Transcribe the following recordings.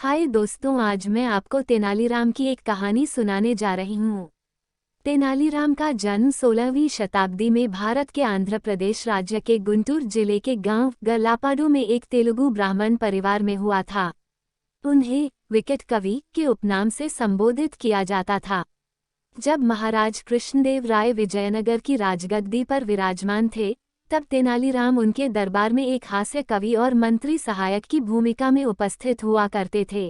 हाय दोस्तों, आज मैं आपको तेनालीराम की एक कहानी सुनाने जा रही हूँ। तेनालीराम का जन्म 16वीं शताब्दी में भारत के आंध्र प्रदेश राज्य के गुंटूर जिले के गांव गल्लापाडू में एक तेलुगु ब्राह्मण परिवार में हुआ था। उन्हें विकेट कवि के उपनाम से संबोधित किया जाता था। जब महाराज कृष्णदेव राय विजयनगर की राजगद्दी पर विराजमान थे, तब तेनालीराम उनके दरबार में एक हास्य कवि और मंत्री सहायक की भूमिका में उपस्थित हुआ करते थे।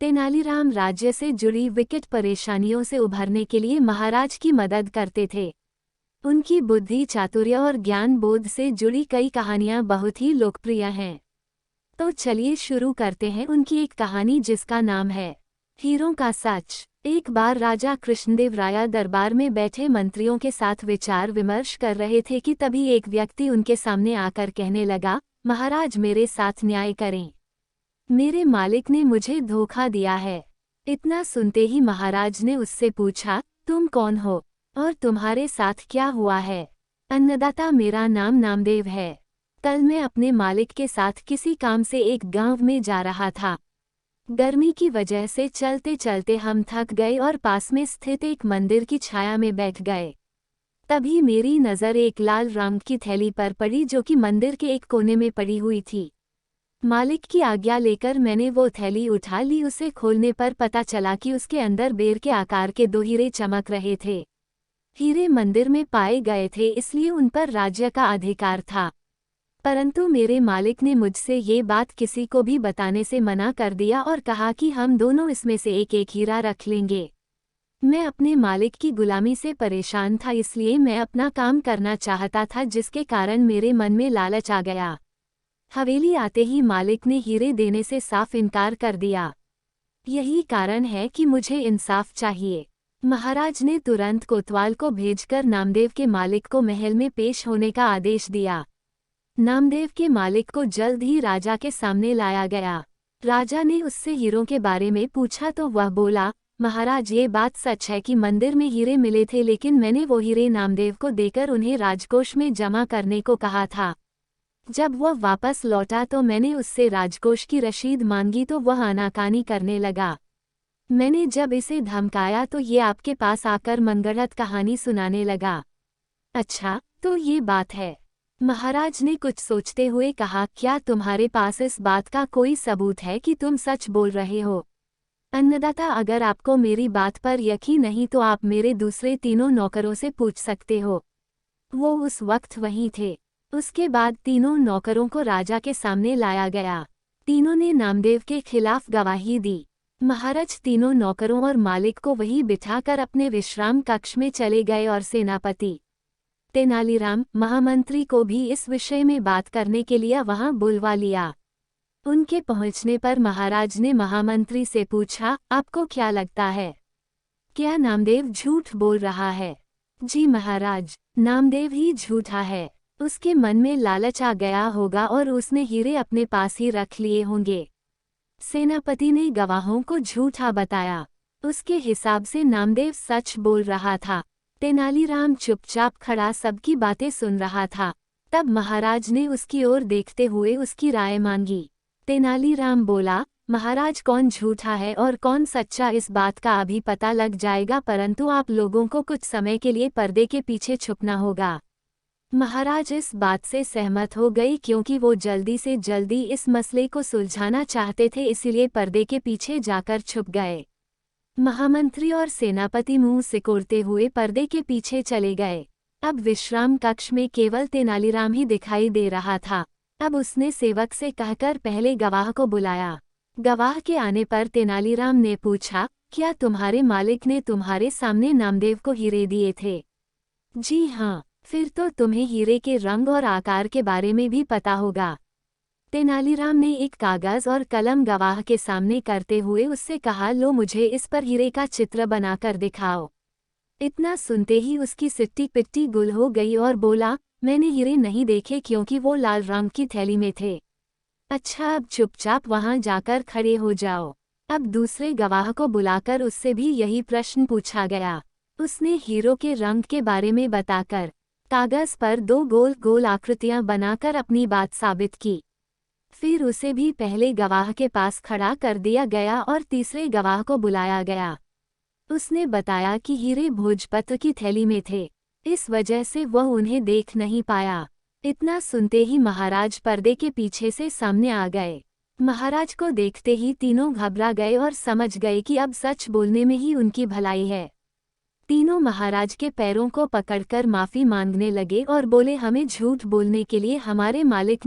तेनालीराम राज्य से जुड़ी विकट परेशानियों से उभरने के लिए महाराज की मदद करते थे। उनकी बुद्धि, चातुर्य और ज्ञान बोध से जुड़ी कई कहानियां बहुत ही लोकप्रिय हैं। तो चलिए शुरू करते हैं उनकी एक कहानी जिसका नाम है हीरों का सच। एक बार राजा कृष्णदेव राय दरबार में बैठे मंत्रियों के साथ विचार विमर्श कर रहे थे कि तभी एक व्यक्ति उनके सामने आकर कहने लगा, महाराज मेरे साथ न्याय करें। मेरे मालिक ने मुझे धोखा दिया है। इतना सुनते ही महाराज ने उससे पूछा, तुम कौन हो और तुम्हारे साथ क्या हुआ है? अन्नदाता, मेरा नाम नामदेव है। कल मैं अपने मालिक के साथ किसी काम से एक गांव में जा रहा था। गर्मी की वजह से चलते चलते हम थक गए और पास में स्थित एक मंदिर की छाया में बैठ गए। तभी मेरी नज़र एक लाल रंग की थैली पर पड़ी जो कि मंदिर के एक कोने में पड़ी हुई थी। मालिक की आज्ञा लेकर मैंने वो थैली उठा ली। उसे खोलने पर पता चला कि उसके अंदर बेर के आकार के 2 हीरे चमक रहे थे। हीरे मंदिर में पाए गए थे, इसलिए उन पर राज्य का अधिकार था। परंतु मेरे मालिक ने मुझसे ये बात किसी को भी बताने से मना कर दिया और कहा कि हम दोनों इसमें से एक एक हीरा रख लेंगे। मैं अपने मालिक की गुलामी से परेशान था, इसलिए मैं अपना काम करना चाहता था, जिसके कारण मेरे मन में लालच आ गया। हवेली आते ही मालिक ने हीरे देने से साफ इनकार कर दिया। यही कारण है कि मुझे इंसाफ चाहिए। महाराज ने तुरंत कोतवाल को भेजकर नामदेव के मालिक को महल में पेश होने का आदेश दिया। नामदेव के मालिक को जल्द ही राजा के सामने लाया गया। राजा ने उससे हीरों के बारे में पूछा तो वह बोला, महाराज ये बात सच है कि मंदिर में हीरे मिले थे, लेकिन मैंने वो हीरे नामदेव को देकर उन्हें राजकोष में जमा करने को कहा था। जब वह वापस लौटा तो मैंने उससे राजकोष की रसीद मांगी तो वह आनाकानी करने लगा। मैंने जब इसे धमकाया तो ये आपके पास आकर मनगढ़ंत कहानी सुनाने लगा। अच्छा, तो ये बात है। महाराज ने कुछ सोचते हुए कहा, क्या तुम्हारे पास इस बात का कोई सबूत है कि तुम सच बोल रहे हो? अन्नदाता, अगर आपको मेरी बात पर यकीन नहीं तो आप मेरे दूसरे तीनों नौकरों से पूछ सकते हो। वो उस वक्त वहीं थे। उसके बाद तीनों नौकरों को राजा के सामने लाया गया। तीनों ने नामदेव के खिलाफ गवाही दी। महाराज तीनों नौकरों और मालिक को वहीं बिठाकर अपने विश्राम कक्ष में चले गए और सेनापति तेनालीराम, महामंत्री को भी इस विषय में बात करने के लिए वहां बुलवा लिया। उनके पहुंचने पर महाराज ने महामंत्री से पूछा, आपको क्या लगता है, क्या नामदेव झूठ बोल रहा है? जी महाराज, नामदेव ही झूठा है। उसके मन में लालच आ गया होगा और उसने हीरे अपने पास ही रख लिए होंगे। सेनापति ने गवाहों को झूठा बताया। उसके हिसाब से नामदेव सच बोल रहा था। तेनालीराम चुपचाप खड़ा सबकी बातें सुन रहा था। तब महाराज ने उसकी ओर देखते हुए उसकी राय मांगी। तेनालीराम बोला, महाराज कौन झूठा है और कौन सच्चा इस बात का अभी पता लग जाएगा, परंतु आप लोगों को कुछ समय के लिए पर्दे के पीछे छुपना होगा। महाराज इस बात से सहमत हो गई क्योंकि वो जल्दी से जल्दी इस मसले को सुलझाना चाहते थे, इसीलिए पर्दे के पीछे जाकर छुप गए। महामंत्री और सेनापति मुंह सिकोड़ते हुए पर्दे के पीछे चले गए। अब विश्राम कक्ष में केवल तेनालीराम ही दिखाई दे रहा था। अब उसने सेवक से कहकर पहले गवाह को बुलाया। गवाह के आने पर तेनालीराम ने पूछा, क्या तुम्हारे मालिक ने तुम्हारे सामने नामदेव को हीरे दिए थे? जी हाँ। फिर तो तुम्हें हीरे के रंग और आकार के बारे में भी पता होगा। तेनालीराम ने एक कागज और कलम गवाह के सामने करते हुए उससे कहा, लो मुझे इस पर हीरे का चित्र बनाकर दिखाओ। इतना सुनते ही उसकी सिट्टी पिट्टी गुल हो गई और बोला, मैंने हीरे नहीं देखे क्योंकि वो लाल रंग की थैली में थे। अच्छा, अब चुपचाप वहां जाकर खड़े हो जाओ। अब दूसरे गवाह को बुलाकर उससे भी यही प्रश्न पूछा गया। उसने हीरों के रंग के बारे में बताकर कागज पर 2 गोल गोल आकृतियां बनाकर अपनी बात साबित की। फिर उसे भी पहले गवाह के पास खड़ा कर दिया गया और तीसरे गवाह को बुलाया गया। उसने बताया कि हीरे भोजपत्र की थैली में थे, इस वजह से वह उन्हें देख नहीं पाया। इतना सुनते ही महाराज पर्दे के पीछे से सामने आ गए। महाराज को देखते ही तीनों घबरा गए और समझ गए कि अब सच बोलने में ही उनकी भलाई है। तीनों महाराज के पैरों को पकड़कर माफी मांगने लगे और बोले, हमें झूठ बोलने के लिए हमारे मालिक ने